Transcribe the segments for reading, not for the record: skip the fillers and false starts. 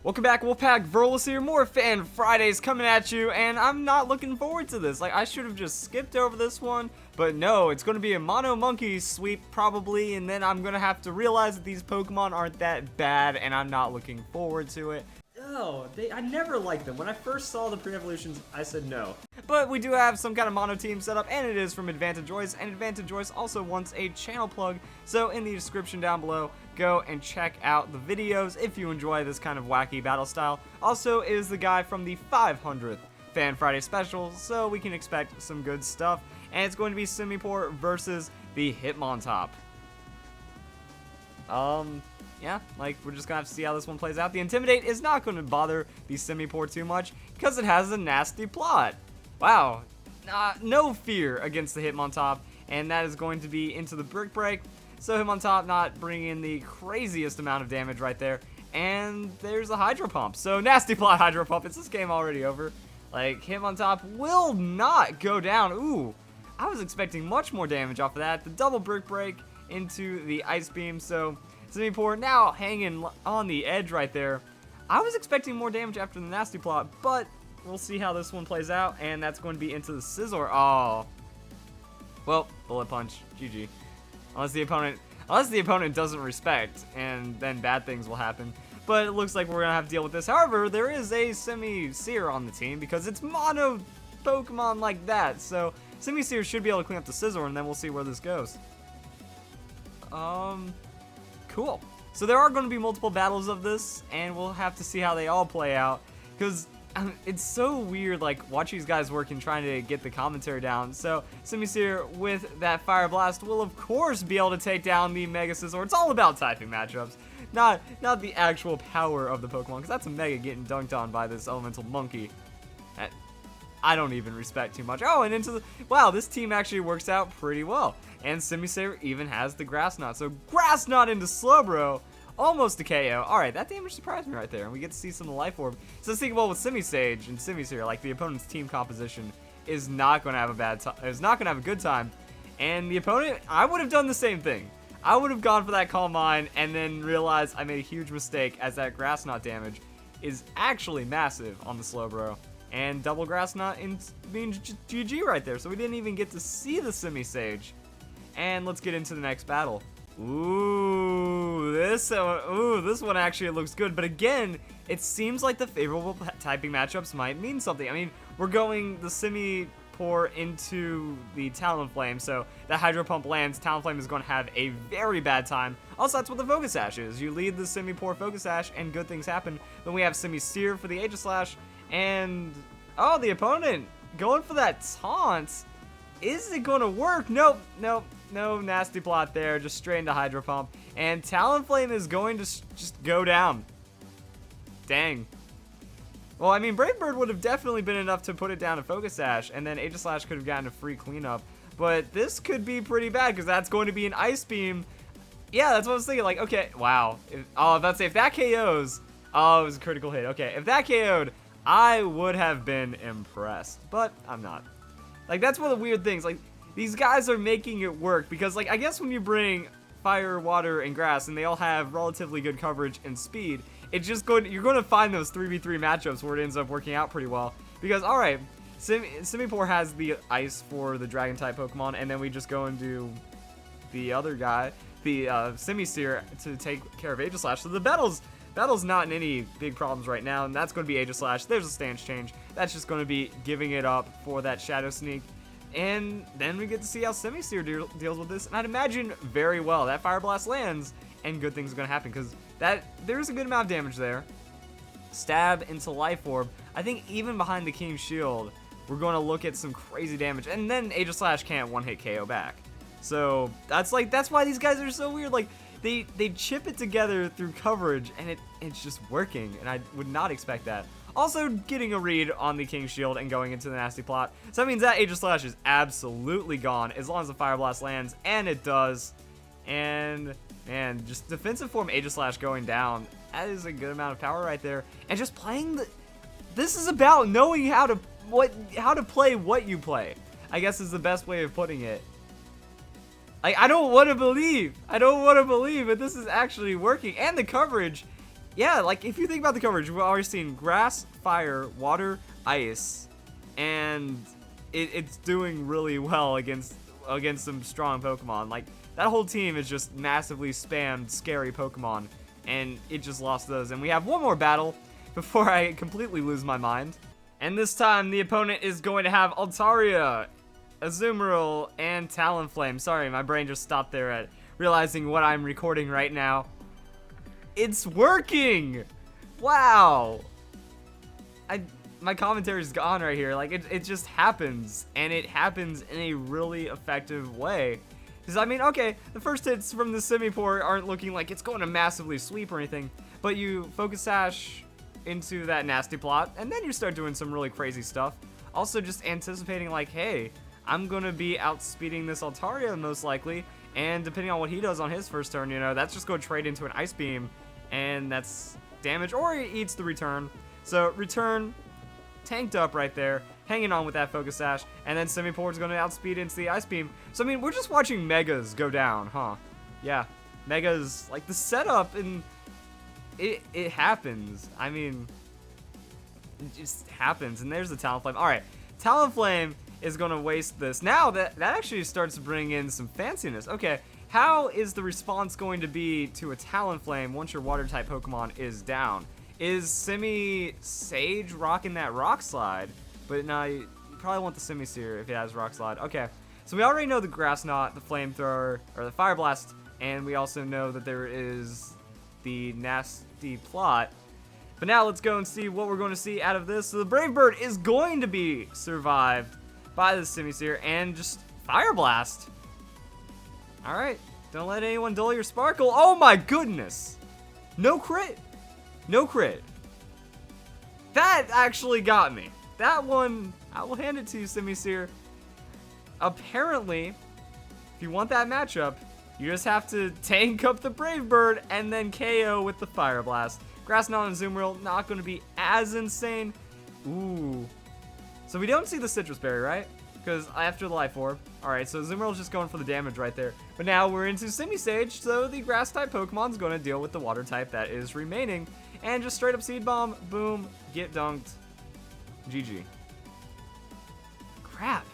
Welcome back, Wolfpack. Verlis here, more Fan Fridays coming at you, and I'm not looking forward to this. Like, I should have just skipped over this one, but no, it's going to be a Mono Monkey sweep, probably, and then I'm going to have to realize that these Pokemon aren't that bad, and I'm not looking forward to it. Oh, I never liked them. When I first saw the pre-evolutions, I said no. But we do have some kind of mono team set up, and it is from Advantage Voice, and Advantage Voice also wants a channel plug, so in the description down below, go and check out the videos if you enjoy this kind of wacky battle style. Also, it is the guy from the 500th Fan Friday special, so we can expect some good stuff, and it's going to be Semipour versus the Hitmontop. Yeah, like, we're just gonna have to see how this one plays out. The Intimidate is not going to bother the Semipour too much, because it has a nasty plot. Wow, no fear against the Hitmontop, and that is going to be into the Brick Break, so Hitmontop not bringing in the craziest amount of damage right there, and there's a Hydro Pump, so nasty plot Hydro Pump. It's this game already over. Like, Hitmontop will not go down. Ooh, I was expecting much more damage off of that. The double Brick Break into the Ice Beam, so Semipour now hanging on the edge right there. I was expecting more damage after the nasty plot, but we'll see how this one plays out, and that's going to be into the Scizor. Oh, well, Bullet Punch, GG. Unless the opponent doesn't respect, and then bad things will happen. But it looks like we're gonna have to deal with this. However, there is a Semisear on the team because it's mono Pokemon like that. So Semisear should be able to clean up the Scizor, and then we'll see where this goes. Cool. So there are going to be multiple battles of this, and we'll have to see how they all play out, because it's so weird, like, watching these guys work and trying to get the commentary down. So Semisear with that Fire Blast will of course be able to take down the Mega Scizor. It's all about typing matchups, not the actual power of the Pokemon, because that's a Mega getting dunked on by this Elemental Monkey. I don't even respect too much. Oh, and into the... Wow, this team actually works out pretty well. And Semisear even has the Grass Knot. So Grass Knot into Slowbro. Almost a KO. Alright, that damage surprised me right there. And we get to see some of the Life Orb. So let's think about with Semisage and Semisear, like the opponent's team composition is not going to have a bad time. Is not going to have a good time. And the opponent, I would have done the same thing. I would have gone for that Calm Mind and then realized I made a huge mistake, as that Grass Knot damage is actually massive on the Slowbro. And double Grass Knot in being GG right there. So we didn't even get to see the Semisage. And let's get into the next battle. Ooh, this one actually looks good. But again, it seems like the favorable typing matchups might mean something. I mean, we're going the Semipour into the Talonflame. So the Hydro Pump lands. Talonflame is going to have a very bad time. Also, that's what the Focus Sash is. You lead the Semipour Focus Sash and good things happen. Then we have Semisear for the Aegislash. And, oh, the opponent going for that taunt. Is it going to work? Nope, no nasty plot there. Just straight into Hydro Pump. And Talonflame is going to just go down. Dang. Well, I mean, Brave Bird would have definitely been enough to put it down to Focus Sash, and then Aegislash could have gotten a free cleanup. But this could be pretty bad, because that's going to be an Ice Beam. Yeah, that's what I was thinking. Like, okay, wow. I was about to say, if that KOs... Oh, it was a critical hit. Okay, if that KO'd, I would have been impressed, but I'm not. Like, that's one of the weird things. Like, these guys are making it work because, like, I guess when you bring Fire, Water, and Grass, and they all have relatively good coverage and speed, it's just you're going to find those 3v3 matchups where it ends up working out pretty well. Because, all right, Semipour has the Ice for the Dragon-type Pokemon, and then we just go and do the other guy, the Semisear, to take care of Aegislash. So the Battle's not in any big problems right now, and that's going to be Aegislash. There's a stance change. That's just going to be giving it up for that Shadow Sneak. And then we get to see how Semisear deals with this. And I'd imagine very well that Fire Blast lands, and good things are going to happen, because there's a good amount of damage there. Stab into Life Orb. I think even behind the King's Shield, we're going to look at some crazy damage. And then Aegislash can't one-hit KO back. So that's why these guys are so weird. Like, they chip it together through coverage, and it's just working, and I would not expect that. Also, getting a read on the King's Shield and going into the nasty plot. So that means that Aegislash is absolutely gone, as long as the Fire Blast lands, and it does. And, man, just defensive form Aegislash going down, that is a good amount of power right there. And just playing this is about knowing how to play what you play, I guess is the best way of putting it. Like, I don't want to believe that this is actually working. And the coverage yeah, like if you think about the coverage, we've already seen grass, fire, water, ice, and it's doing really well against some strong Pokemon. Like that whole team is just massively spammed scary Pokemon, and it just lost those. And we have one more battle before I completely lose my mind. And this time the opponent is going to have Altaria, Azumarill, and Talonflame. Sorry, my brain just stopped there at realizing what I'm recording right now. It's working! Wow! My commentary's gone right here. Like, it just happens. And it happens in a really effective way. Because, I mean, okay, the first hits from the Semipour aren't looking like it's going to massively sweep or anything. But you Focus Sash into that nasty plot, and then you start doing some really crazy stuff. Also, just anticipating, like, hey, I'm going to be outspeeding this Altaria most likely. And depending on what he does on his first turn, you know, that's just going to trade into an Ice Beam. And that's damage, or he eats the return. So, return, tanked up right there, hanging on with that Focus Sash, and then Semipour is going to outspeed into the Ice Beam. So, I mean, we're just watching Megas go down, huh? Yeah, Megas, like, the setup, and it happens. I mean, it just happens, and there's the Talonflame. Alright, Talonflame is going to waste this. Now, that actually starts to bring in some fanciness. Okay, how is the response going to be to a Talonflame once your Water-type Pokemon is down? Is Semisage rocking that Rock Slide? But no, you probably want the Semisear if it has Rock Slide. Okay, so we already know the Grass Knot, the Flamethrower, or the Fire Blast, and we also know that there is the Nasty Plot. But now let's go and see what we're going to see out of this. So the Brave Bird is going to be survived by the Semisear and just Fire Blast. Alright, don't let anyone dull your sparkle. Oh my goodness! No crit! No crit. That actually got me. That one, I will hand it to you, Semisear. Apparently, if you want that matchup, you just have to tank up the Brave Bird and then KO with the Fire Blast. Grass Knot and Azumarill not going to be as insane. Ooh. So we don't see the Citrus Berry, right? Because after the Life Orb. Alright, so Azumarill's just going for the damage right there. But now we're into Semisage, so the Grass-type Pokemon's going to deal with the Water-type that is remaining. And just straight up Seed Bomb, boom, get dunked. GG. Crap.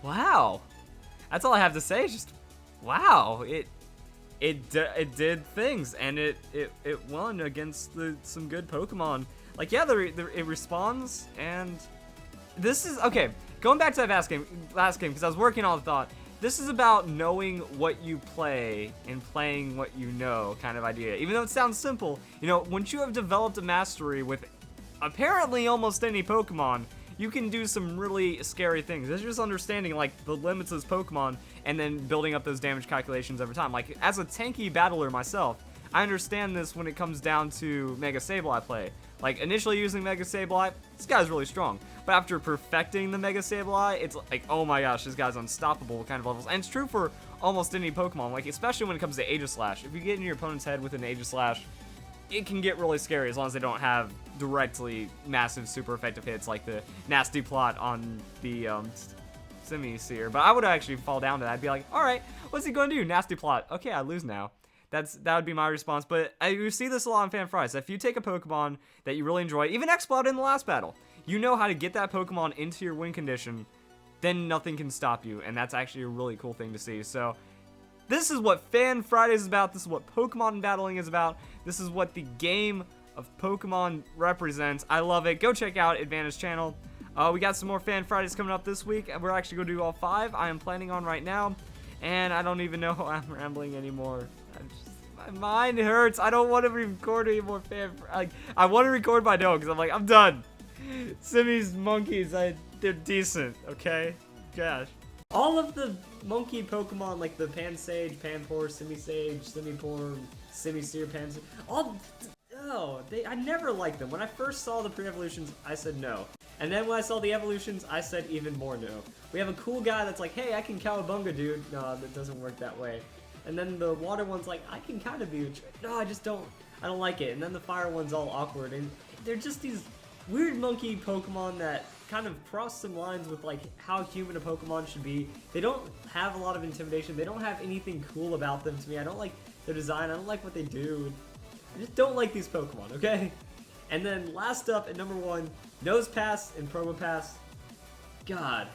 Wow. That's all I have to say. Just wow. It did things, and it won against some good Pokemon. Like, yeah, it responds, and this is okay. Going back to that last game, because I was working on the thought. This is about knowing what you play and playing what you know, kind of idea. Even though it sounds simple, you know, once you have developed a mastery with apparently almost any Pokemon, you can do some really scary things. It's just understanding, like, the limits of this Pokemon and then building up those damage calculations over time. Like, as a tanky battler myself, I understand this when it comes down to Mega Sableye play. Like, initially using Mega Sableye, this guy's really strong. But after perfecting the Mega Sableye, it's like, oh my gosh, this guy's unstoppable kind of levels. And it's true for almost any Pokemon, like, especially when it comes to Aegislash. If you get in your opponent's head with an Aegislash, it can get really scary as long as they don't have directly massive super effective hits like the Nasty Plot on the Semisear. But I would actually fall down to that. I'd be like, alright, what's he going to do? Nasty Plot. Okay, I lose now. That would be my response. But you see this a lot in Fan Fries. If you take a Pokemon that you really enjoy, even Exploud in the last battle, you know how to get that Pokemon into your win condition, then nothing can stop you. And that's actually a really cool thing to see. So this is what Fan Fridays is about. This is what Pokemon battling is about. This is what the game of Pokemon represents. I love it. Go check out Advantage Channel. We got some more Fan Fridays coming up this week. We're actually going to do all 5 I am planning on right now. And I don't even know how I'm rambling anymore. My mind hurts. I don't want to record any more I want to record, but I don't, because I'm like, I'm done. Simi's monkeys, they're decent, okay? Gosh. All of the monkey Pokemon, like the Pansage, Panpour, Semisage, Semipour, Semisear, Pansear, I never liked them. When I first saw the pre-evolutions, I said no. And then when I saw the evolutions, I said even more no. We have a cool guy that's like, hey, I can Cowabunga, dude. No, that doesn't work that way. And then the water one's like, I can kind of be, no, I don't like it. And then the fire one's all awkward. And they're just these weird monkey Pokemon that kind of cross some lines with like how human a Pokemon should be. They don't have a lot of intimidation. They don't have anything cool about them to me. I don't like their design. I don't like what they do. I just don't like these Pokemon, okay? And then last up at number 1, Nose Pass and Probopass. God,